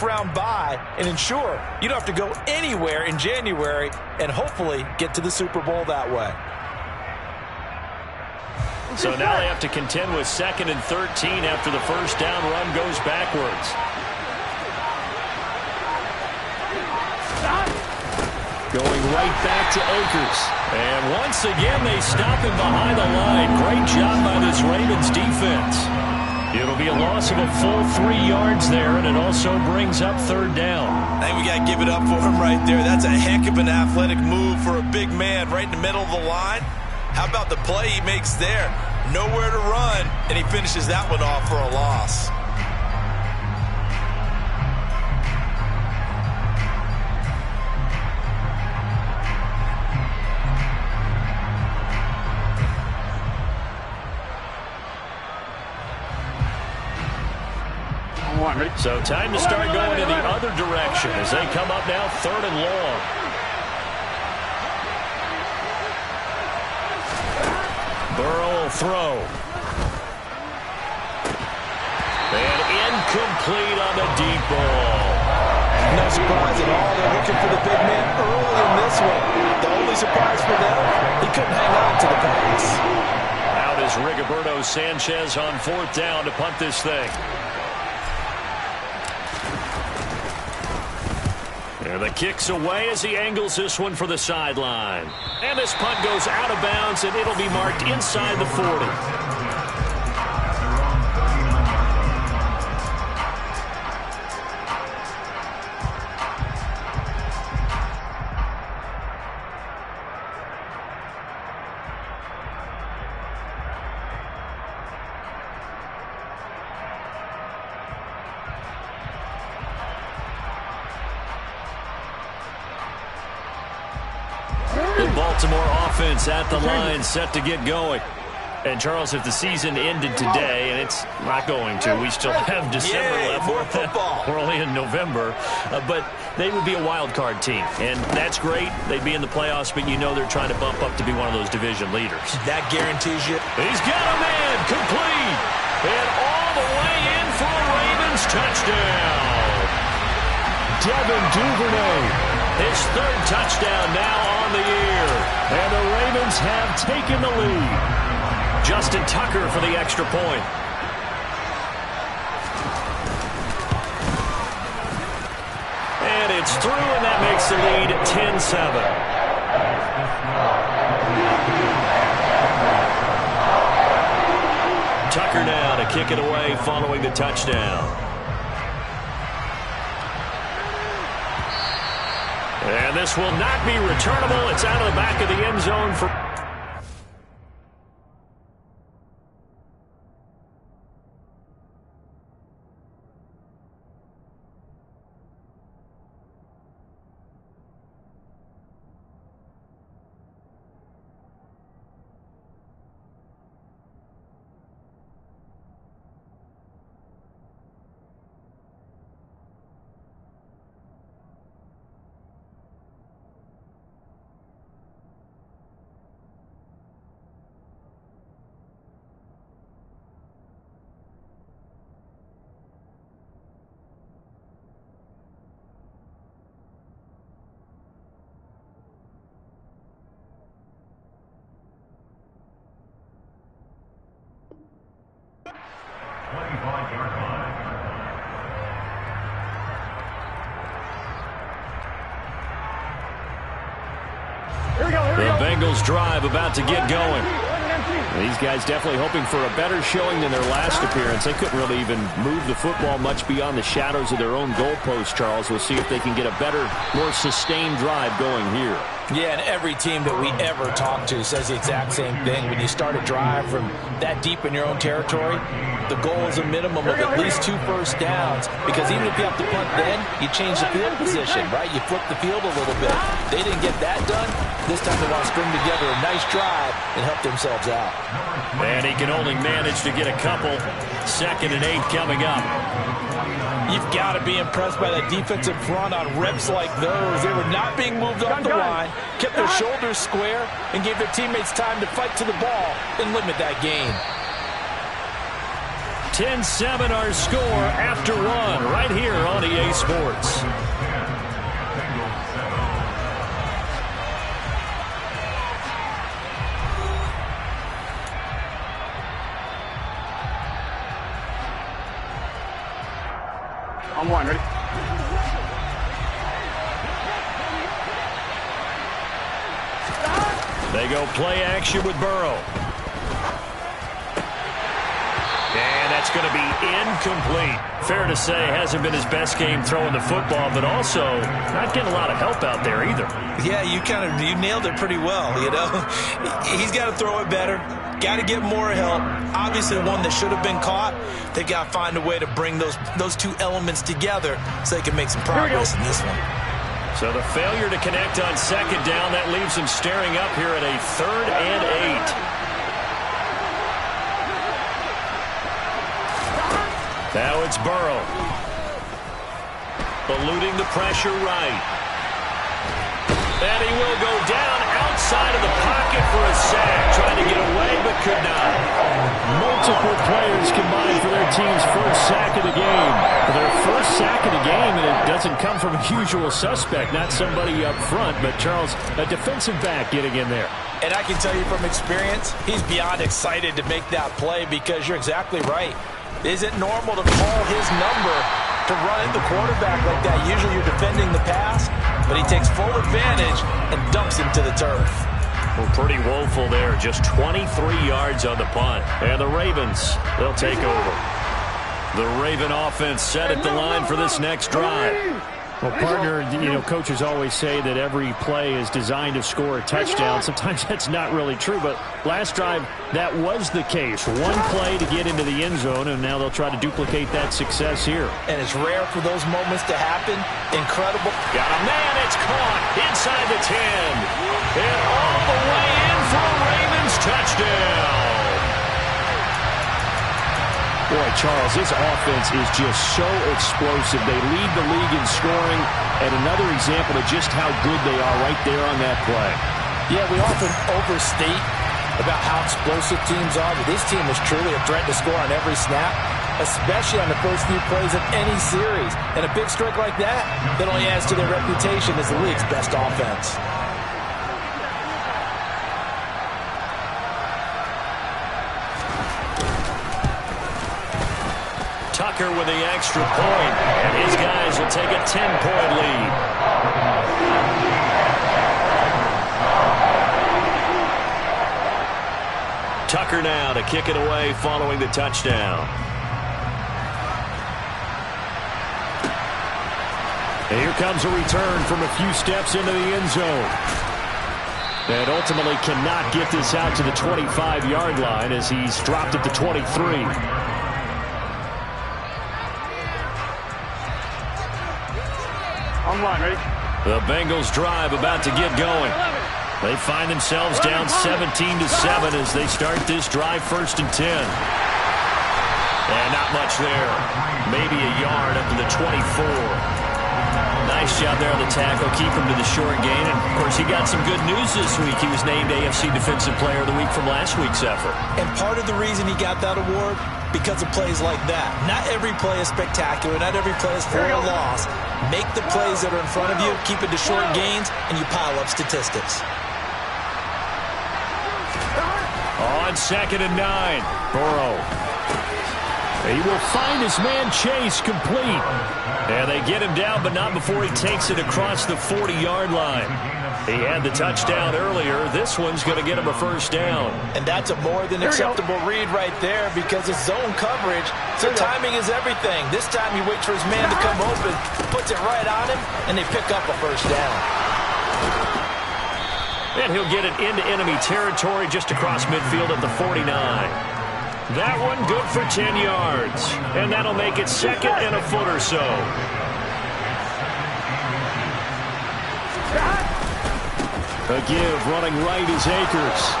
first-round bye and ensure you don't have to go anywhere in January and hopefully get to the Super Bowl that way. So now they have to contend with 2nd and 13 after the first down run goes backwards. Going right back to Akers. And once again, they stop him behind the line. Great job by this Ravens defense. It'll be a loss of a full 3 yards there, and it also brings up 3rd down. I think we got to give it up for him right there. That's a heck of an athletic move for a big man right in the middle of the line. How about the play he makes there? Nowhere to run, and he finishes that one off for a loss. So time to start going in the other direction as they come up now 3rd and long. Burrow will throw. And incomplete on the deep ball. No surprise at all. They're looking for the big man early in this one. The only surprise for them, he couldn't hang on to the pass. Out is Rigoberto Sanchez on 4th down to punt this thing. And the kick's away as he angles this one for the sideline. And this punt goes out of bounds, and it'll be marked inside the 40. Baltimore offense at the line, set to get going. And, Charles, if the season ended today, and it's not going to, we still have December left. More football. We're only in November. But they would be a wild card team. And that's great. They'd be in the playoffs, but you know they're trying to bump up to be one of those division leaders. That guarantees you. He's got a man complete. And all the way in for a Ravens touchdown. Devin Duvernay. His 3rd touchdown now on the year. And the Ravens have taken the lead. Justin Tucker for the extra point. And it's through, and that makes the lead 10-7. Tucker now to kick it away following the touchdown. And this will not be returnable. It's out of the back of the end zone for... The Bengals drive about to get going. These guys definitely hoping for a better showing than their last appearance. They couldn't really even move the football much beyond the shadows of their own goalpost, Charles. We'll see if they can get a better, more sustained drive going here. Yeah, and every team that we ever talk to says the exact same thing. When you start a drive from that deep in your own territory, the goal is a minimum of at least 2 first downs, because even if you have to punt then, you change the field position, right? You flip the field a little bit. They didn't get that done. This time they want to string together a nice drive and help themselves out. And he can only manage to get a couple. 2nd and 8 coming up. You've got to be impressed by that defensive front on reps like those. They were not being moved off the line, kept their shoulders square, and gave their teammates time to fight to the ball and limit that gain. 10-7 our score after one right here on EA Sports. On one, ready? They go play action with Burrow. And that's going to be incomplete. Fair to say, hasn't been his best game throwing the football, but also not getting a lot of help out there either. Yeah, you nailed it pretty well, you know. He's got to throw it better. Got to get more help. Obviously, one that should have been caught. They've got to find a way to bring those two elements together so they can make some progress in this one. So the failure to connect on second down, that leaves him staring up here at a 3rd and 8. Now it's Burrow. Eluding the pressure right. And he will go down outside of the pocket for a sack. Trying to get away, but could not. Multiple players combined for their team's first sack of the game. For their first sack of the game, and it doesn't come from a usual suspect, not somebody up front, but Charles, a defensive back getting in there. And I can tell you from experience, he's beyond excited to make that play because you're exactly right. It isn't normal to call his number to run at the quarterback like that. Usually you're defending the pass, but he takes full advantage and dumps him to the turf. Well, pretty woeful there. Just 23 yards on the punt. And the Ravens, they'll take over. The Raven offense set at the line for this next drive. Well, partner, coaches always say that every play is designed to score a touchdown. Sometimes that's not really true, but last drive, that was the case. One play to get into the end zone, and now they'll try to duplicate that success here. And it's rare for those moments to happen. Incredible. Got a man, it's caught inside the 10. And all the way in for a Ravens touchdown. Boy, Charles, this offense is just so explosive. They lead the league in scoring, and another example of just how good they are right there on that play. Yeah, we often overstate about how explosive teams are, but this team is truly a threat to score on every snap, especially on the first few plays of any series. And a big streak like that only adds to their reputation as the league's best offense. Tucker with the extra point, and his guys will take a 10-point lead. Tucker now to kick it away following the touchdown. And here comes a return from a few steps into the end zone. And ultimately cannot get this out to the 25-yard line as he's dropped at the 23. Line, ready? The Bengals drive about to get going. They find themselves down 17-7 as they start this drive 1st and 10. And not much there. Maybe a yard up to the 24. Nice job there on the tackle. Keep him to the short gain. And, of course, he got some good news this week. He was named AFC Defensive Player of the Week from last week's effort. And part of the reason he got that award, because of plays like that. Not every play is spectacular. Not every play is for a loss. Make the plays that are in front of you, keep it to short gains, and you pile up statistics. On 2nd and 9, Burrow. He will find his man Chase complete. And they get him down, but not before he takes it across the 40-yard line. He had the touchdown earlier. This one's going to get him a first down. And that's a more than acceptable read right there because it's zone coverage, so timing is everything. This time he waits for his man to come open, puts it right on him, and they pick up a first down. And he'll get it into enemy territory just across midfield at the 49. That one good for 10 yards. And that'll make it 2nd and a foot or so. A give running right is Akers.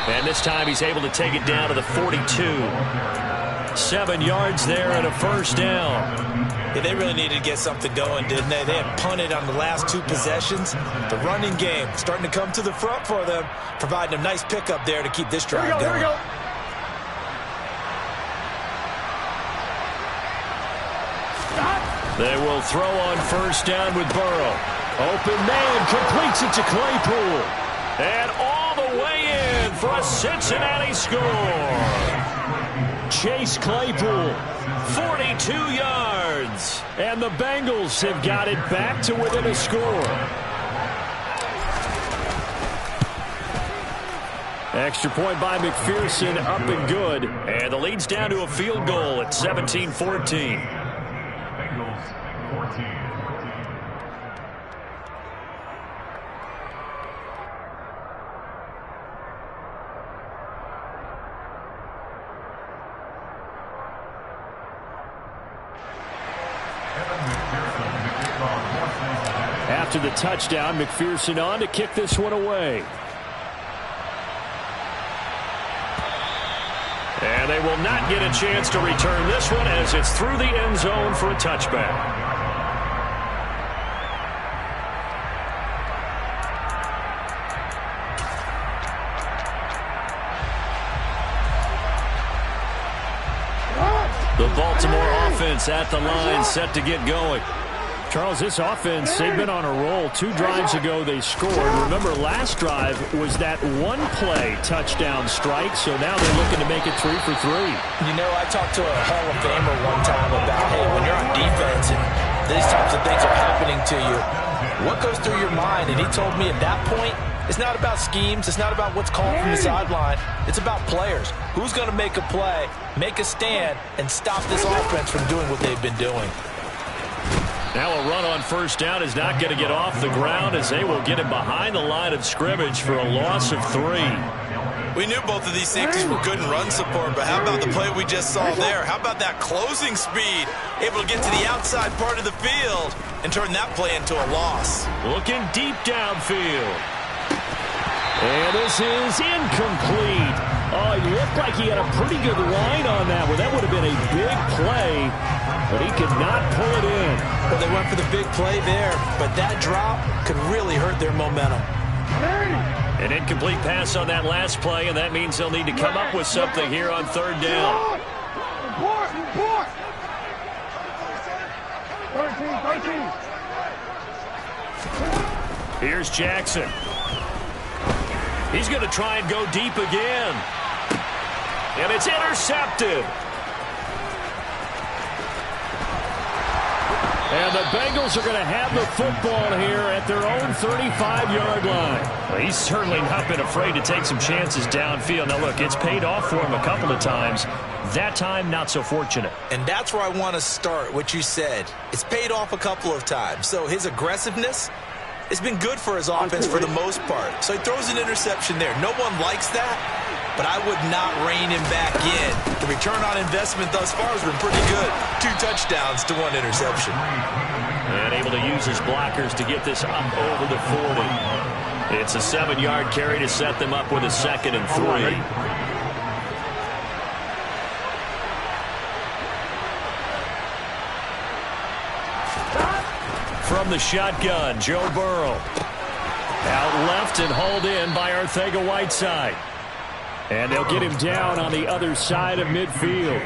And this time he's able to take it down to the 42. 7 yards there and a first down. Yeah, they really needed to get something going, didn't they? They had punted on the last 2 possessions. The running game starting to come to the front for them, providing a nice pickup there to keep this drive going. They will throw on first down with Burrow. Open man, completes it to Claypool. And all the way in for a Cincinnati score. Chase Claypool, 42 yards. And the Bengals have got it back to within a score. Extra point by McPherson, up and good. And the lead's down to a field goal at 17-14. After the touchdown, McPherson on to kick this one away. And they will not get a chance to return this one as it's through the end zone for a touchback. The Baltimore offense at the line, set to get going. Charles, this offense, they've been on a roll. 2 drives ago, they scored. Remember, last drive was that one-play touchdown strike, so now they're looking to make it 3 for 3. You know, I talked to a Hall of Famer one time about, hey, when you're on defense and these types of things are happening to you, what goes through your mind? And he told me at that point, it's not about schemes. It's not about what's called from the sideline. It's about players. Who's going to make a play, make a stand, and stop this offense from doing what they've been doing? Now a run on first down is not going to get off the ground as they will get him behind the line of scrimmage for a loss of 3. We knew both of these safeties were good in run support, but how about the play we just saw there? How about that closing speed? Able to get to the outside part of the field and turn that play into a loss. Looking deep downfield. And this is incomplete. Oh, he looked like he had a pretty good line on that one. That would have been a big play, but he could not pull it in. Well, they went for the big play there, but that drop could really hurt their momentum. An incomplete pass on that last play, and that means they'll need to come up with something here on third down. 13. Here's Jackson. He's going to try and go deep again. And it's intercepted. And the Bengals are going to have the football here at their own 35-yard line. Well, he's certainly not been afraid to take some chances downfield. Now, look, it's paid off for him a couple of times. That time, not so fortunate. And that's where I want to start, what you said. It's paid off a couple of times. So his aggressiveness, it's been good for his offense for the most part. So he throws an interception there. No one likes that, but I would not rein him back in. The return on investment thus far has been pretty good. 2 touchdowns to 1 interception. And able to use his blockers to get this up over the 40. It's a 7-yard carry to set them up with a 2nd and 3. From the shotgun, Joe Burrow. Out left and hauled in by Arcega-Whiteside. And they'll get him down on the other side of midfield.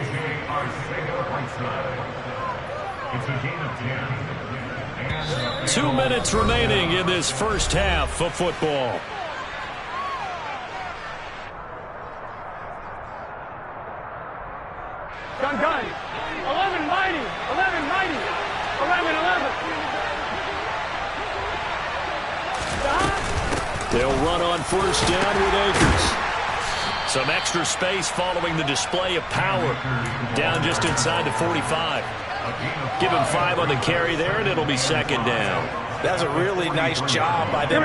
It's a gain of 10. 2 minutes remaining in this first half of football. Gun. 11 mighty. 11 mighty. 11. They'll run on first down with Akers. Some extra space following the display of power. Down just inside the 45. Give him 5 on the carry there, and it'll be 2nd down. That's a really nice job by them.